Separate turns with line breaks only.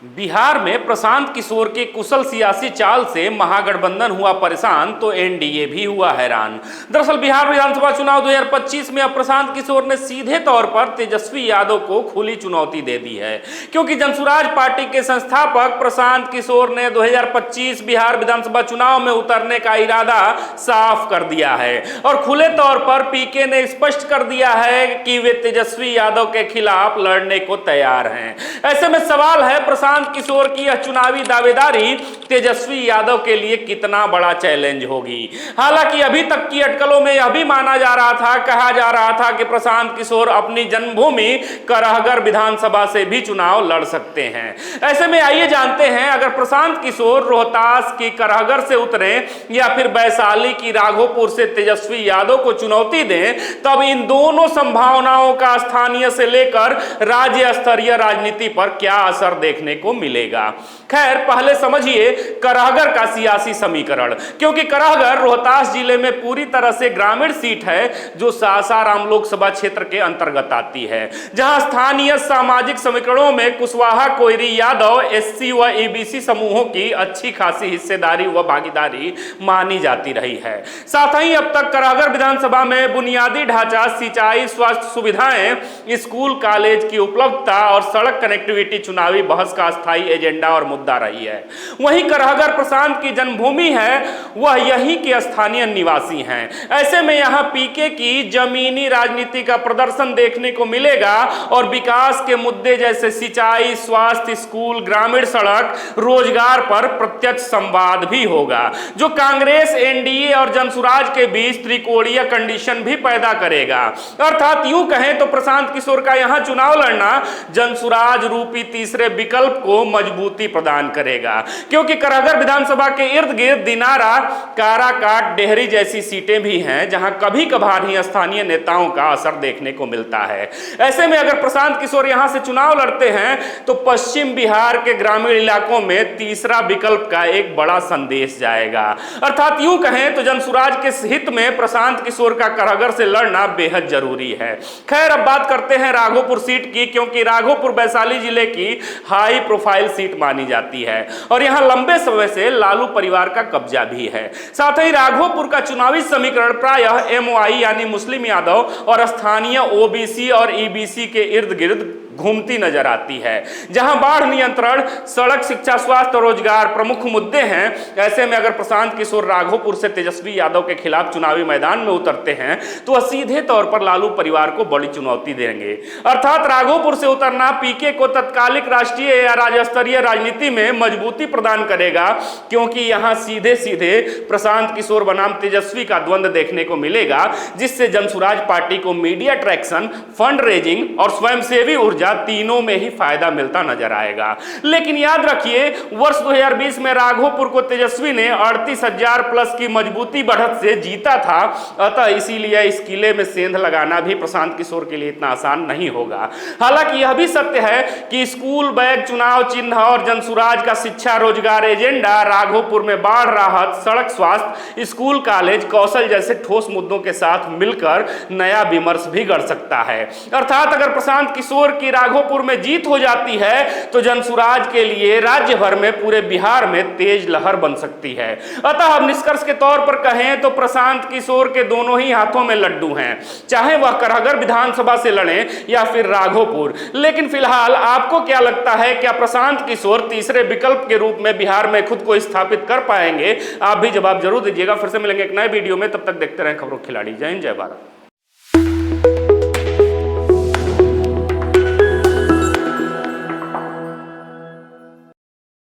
बिहार में प्रशांत किशोर के कुशल सियासी चाल से महागठबंधन हुआ परेशान तो एनडीए भी हुआ हैरान। दरअसल बिहार विधानसभा चुनाव 2025 में अब प्रशांत किशोर ने सीधे तौर पर तेजस्वी यादव को खुली चुनौती दे दी है, क्योंकि जनसुराज पार्टी के संस्थापक प्रशांत किशोर ने 2025 बिहार विधानसभा चुनाव में उतरने का इरादा साफ कर दिया है और खुले तौर पर पीके ने स्पष्ट कर दिया है कि वे तेजस्वी यादव के खिलाफ लड़ने को तैयार हैं। ऐसे में सवाल है, प्रशांत किशोर की यह चुनावी दावेदारी तेजस्वी यादव के लिए कितना बड़ा चैलेंज होगी। हालांकि अभी तक की अटकलों में यह भी माना जा रहा था, कहा जा रहा था कि प्रशांत किशोर अपनी जन्मभूमि करहगर विधानसभा से भी चुनाव लड़ सकते हैं। ऐसे में आइए जानते हैं, अगर प्रशांत किशोर रोहतास की करहगर से उतरे या फिर वैशाली की राघोपुर से तेजस्वी यादव को चुनौती दें, तब इन दोनों संभावनाओं का स्थानीय से लेकर राज्य स्तरीय राजनीति पर क्या असर देखने को मिलेगा। खैर, पहले समझिए करहगर का सियासी समीकरण, क्योंकि करहगर रोहतास जिले में पूरी तरह से ग्रामीण सीट है जो सासाराम लोकसभा क्षेत्र के अंतर्गत आती है, जहां स्थानीय सामाजिक समीकरणों में कुशवाहा, कोयरी, यादव, एससी व ईबीसी समूहों की अच्छी खासी हिस्सेदारी व भागीदारी मानी जाती रही है। साथ ही अब तक करहगर विधानसभा में बुनियादी ढांचा, सिंचाई, स्वास्थ्य सुविधाएं, स्कूल कॉलेज की उपलब्धता और सड़क कनेक्टिविटी चुनावी बहस का स्थायी एजेंडा और मुद्दा रही है। वहीं करहगर प्रशांत की जन्मभूमि है, वह यहीं के स्थानीय निवासी हैं। ऐसे में यहां पीके की जमीनी राजनीति का प्रदर्शन देखने को मिलेगा और विकास के मुद्दे जैसे सिंचाई, स्वास्थ्य, स्कूल, ग्रामीण सड़क, रोजगार पर प्रत्यक्ष संवाद भी होगा, जो कांग्रेस, एनडीए और जनसुराज के बीच त्रिकोणीय कंडीशन भी पैदा करेगा। अर्थात यूं कहें तो प्रशांत किशोर का यहां चुनाव लड़ना जनसुराज रूपी तीसरे विकल्प को मजबूती प्रदान करेगा, क्योंकि करहगर विधानसभा के इर्द गिर्द दिनारा, काराकाट, डेहरी जैसी सीटें भी हैं, जहां कभी कभार ही स्थानीय नेताओं का असर देखने को मिलता है। ऐसे में अगर प्रशांत किशोर यहां से चुनाव लड़ते हैं तो पश्चिम बिहार के ग्रामीण इलाकों में तीसरा विकल्प का एक बड़ा संदेश जाएगा। अर्थात यूं कहें तो जनसुराज के हित में प्रशांत किशोर का करहगर से लड़ना बेहद जरूरी है। खैर, अब बात करते हैं राघोपुर सीट की, क्योंकि राघोपुर वैशाली जिले की हाई प्रोफाइल सीट मानी जाती है और यहां लंबे समय से लालू परिवार का कब्जा भी है। साथ ही राघोपुर का चुनावी समीकरण प्रायः एमओआई यानी मुस्लिम यादव और स्थानीय ओबीसी और ईबीसी के इर्द गिर्द घूमती नजर आती है, जहां बाढ़ नियंत्रण, सड़क, शिक्षा, स्वास्थ्य और रोजगार प्रमुख मुद्दे हैं। ऐसे में अगर प्रशांत किशोर राघोपुर से तेजस्वी यादव के खिलाफ चुनावी मैदान में उतरते हैं तो वह सीधे तौर पर लालू परिवार को बड़ी चुनौती देंगे। अर्थात राघोपुर से उतरना पीके को तत्कालिक राष्ट्रीय या राज्य स्तरीय राजनीति में मजबूती प्रदान करेगा, क्योंकि यहां सीधे सीधे प्रशांत किशोर बनाम तेजस्वी का द्वंद्व देखने को मिलेगा, जिससे जनसुराज पार्टी को मीडिया ट्रैक्शन, फंड रेजिंग और स्वयंसेवी ऊर्जा तीनों में ही फायदा मिलता नजर आएगा। लेकिन याद रखिए, वर्ष 2020 में राघोपुर को तेजस्वी ने 38,000 प्लस की मजबूती बढ़त से जीता था, अतः इसीलिए इस किले में सेंध लगाना भी प्रशांत किशोर के लिए इतना आसान नहीं होगा। हालांकि यह भी सत्य है कि स्कूल बैग, चुनाव चिन्ह और जनसुराज का शिक्षा रोजगार एजेंडा राघोपुर में बाढ़ राहत, सड़क, स्वास्थ्य, स्कूल कॉलेज, कौशल जैसे ठोस मुद्दों के साथ मिलकर नया विमर्श भी गढ़ सकता है। अर्थात अगर प्रशांत किशोर की राघोपुर में जीत हो जाती है तो जनसुराज के लिए राज्य भर में, पूरे बिहार में तेज लहर बन सकती है। अतः अब निष्कर्ष के तौर पर कहें तो प्रशांत किशोर के दोनों ही हाथों में लड्डू हैं, चाहे वह करहगर विधानसभा से लड़े या फिर राघोपुर। लेकिन फिलहाल आपको क्या लगता है, क्या प्रशांत किशोर तीसरे विकल्प के रूप में बिहार में खुद को स्थापित कर पाएंगे? आप भी जवाब जरूर दीजिएगा। फिर से मिलेंगे एक नए वीडियो में, तब तक देखते रहें खबरों खिलाड़ी। जय हिंद, जय भारत।